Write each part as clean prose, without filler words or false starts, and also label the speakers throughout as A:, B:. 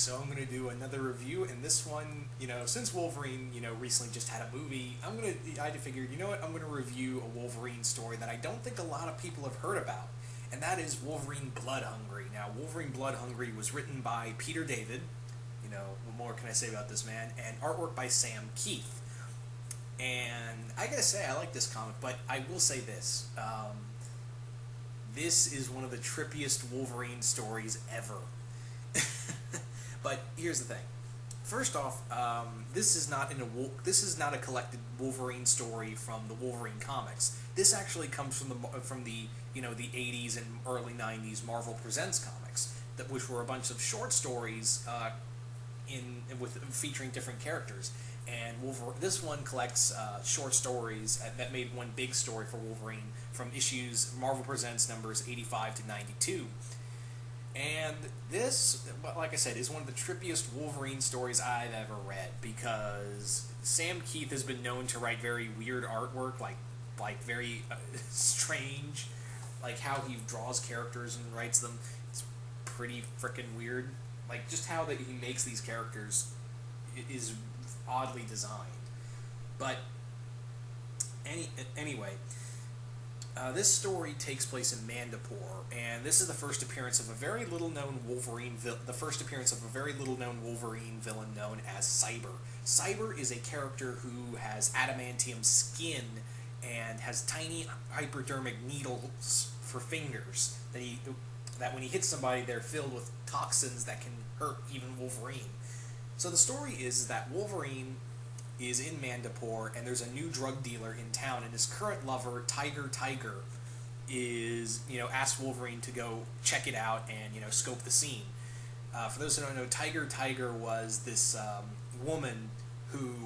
A: so I'm going to do another review, and this one, since Wolverine, recently just had a movie, I figured, I'm going to review a Wolverine story that I don't think a lot of people have heard about, and that is Wolverine Blood Hungry. Now, Wolverine Blood Hungry was written by Peter David, what more can I say about this man, and artwork by Sam Keith. And I gotta say, I like this comic, but I will say this. This is one of the trippiest Wolverine stories ever. But here's the thing. First off, this is not a collected Wolverine story from the Wolverine comics. This actually comes from the the 80s and early 90s Marvel Presents comics, which were a bunch of short stories featuring different characters. And this one collects short stories that made one big story for Wolverine from issues Marvel Presents numbers 85 to 92. And this, like I said, is one of the trippiest Wolverine stories I've ever read, because Sam Keith has been known to write very weird artwork, like very strange, like how he draws characters and writes them. It's pretty freaking weird. Like, just how that he makes these characters is oddly designed. But anyway, this story takes place in Mandapore, and this is the first appearance of a very little-known Wolverine villain known as Cyber. Cyber is a character who has adamantium skin and has tiny hypodermic needles for fingers that when he hits somebody, they're filled with toxins that can hurt even Wolverine. So the story is that Wolverine is in Mandapore, and there's a new drug dealer in town, and his current lover, Tiger, is, asked Wolverine to go check it out and, scope the scene. For those who don't know, Tiger was this woman who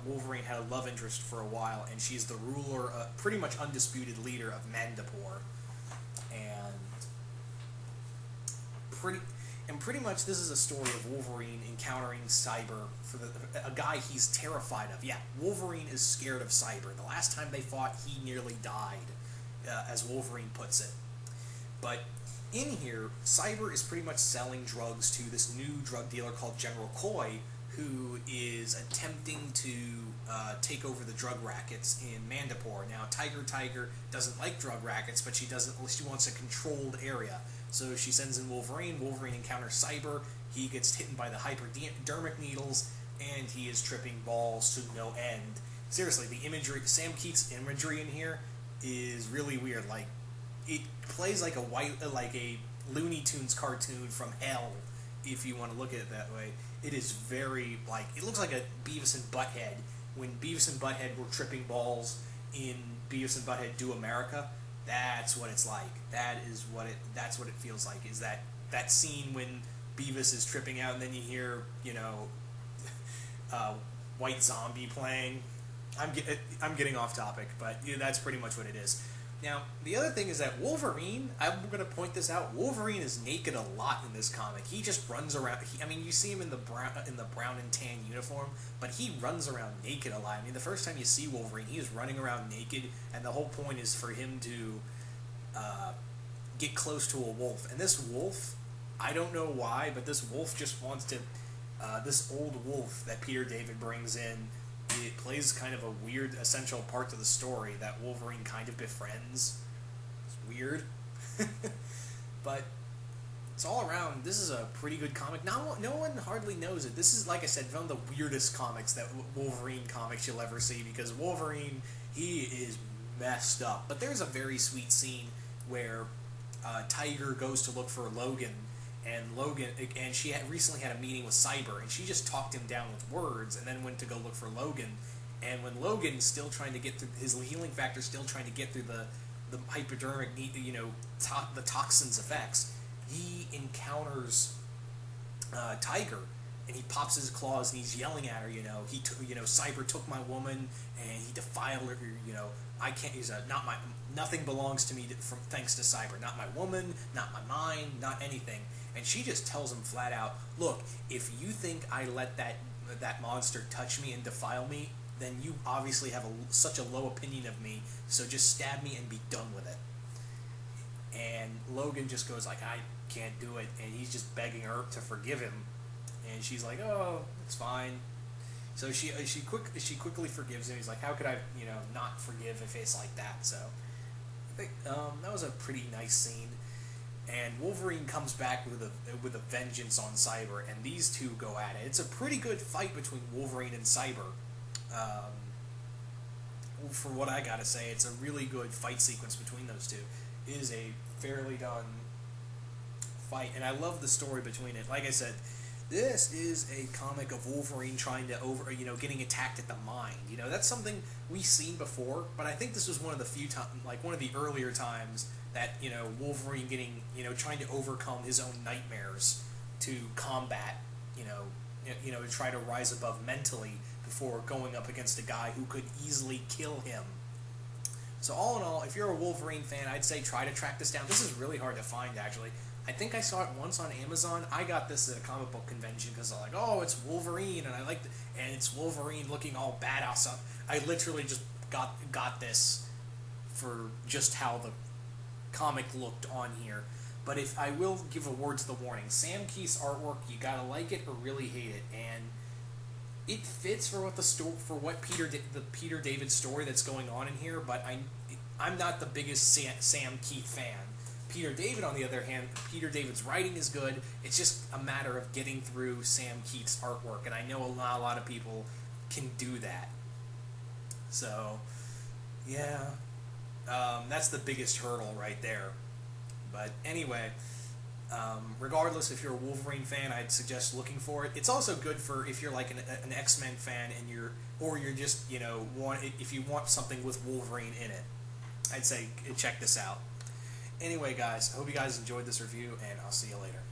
A: Wolverine had a love interest for a while, and she's the ruler, pretty much undisputed leader of Mandapore. And pretty much this is a story of Wolverine encountering Cyber, a guy he's terrified of. Yeah, Wolverine is scared of Cyber. The last time they fought, he nearly died, as Wolverine puts it. But in here, Cyber is pretty much selling drugs to this new drug dealer called General Coy, who is attempting to take over the drug rackets in Mandapore. Now, Tiger doesn't like drug rackets, but she wants a controlled area. So she sends in Wolverine. Wolverine encounters Cyber. He gets hit by the hypodermic needles, and he is tripping balls to no end. Seriously, the imagery, Sam Keith's imagery in here is really weird. Like, it plays like a Looney Tunes cartoon from hell, if you want to look at it that way. It is very, it looks like a Beavis and Butthead. When Beavis and Butthead were tripping balls in Beavis and Butthead Do America, that's what it's like. That's what it feels like, is that scene when Beavis is tripping out and then you hear, White Zombie playing. I'm getting off topic, but that's pretty much what it is. Now, the other thing is that Wolverine, I'm going to point this out, Wolverine is naked a lot in this comic. He just runs around. You see him in the brown and tan uniform, but he runs around naked a lot. The first time you see Wolverine, he is running around naked, and the whole point is for him to get close to a wolf. And this wolf, I don't know why, but this wolf just wants to, this old wolf that Peter David brings in, it plays kind of a weird essential part to the story that Wolverine kind of befriends. It's weird. But it's all around, this is a pretty good comic. No one hardly knows it. This is, like I said, one of the weirdest comics that Wolverine comics you'll ever see, because Wolverine, he is messed up. But there's a very sweet scene where Tiger goes to look for Logan, and she had recently had a meeting with Cyber, and she just talked him down with words, and then went to go look for Logan. And when Logan's still trying to get through his healing factor, still trying to get through the hypodermic, the toxins effects, he encounters Tiger, and he pops his claws and he's yelling at her. Cyber took my woman and he defiled her. I can't. Nothing belongs to me thanks to Cyber. Not my woman, not my mind, not anything. And she just tells him flat out, look, if you think I let that monster touch me and defile me, then you obviously have such a low opinion of me, so just stab me and be done with it. and Logan just goes like, I can't do it, and he's just begging her to forgive him, and she's like, oh, it's fine. So she quickly forgives him. He's like, how could I not forgive a face like that? So I think that was a pretty nice scene. And Wolverine comes back with a vengeance on Cyber, and these two go at it. It's a pretty good fight between Wolverine and Cyber. For what I gotta say, it's a really good fight sequence between those two. It is a fairly done fight, and I love the story between it. Like I said, this is a comic of Wolverine trying to getting attacked at the mind. That's something we've seen before, but I think this was one of the few times, like one of the earlier times that Wolverine getting trying to overcome his own nightmares to combat to try to rise above mentally before going up against a guy who could easily kill him. So all in all, if you're a Wolverine fan, I'd say try to track this down. This is really hard to find, actually. I think I saw it once on Amazon. I got this at a comic book convention because I'm like, oh, it's Wolverine, and and it's Wolverine looking all badass. I literally just got this for just how the comic looked on here. But if I will give a word to the warning, Sam Keith's artwork, you gotta like it or really hate it, and it fits for what the Peter David story that's going on in here. But I'm not the biggest Sam Keith fan. Peter David, on the other hand, Peter David's writing is good. It's just a matter of getting through Sam Keith's artwork, and I know not a lot of people can do that. So, yeah, that's the biggest hurdle right there. But anyway, regardless, if you're a Wolverine fan, I'd suggest looking for it. It's also good for if you're like an X-Men fan and you're just if you want something with Wolverine in it. I'd say check this out. Anyway, guys, I hope you guys enjoyed this review, and I'll see you later.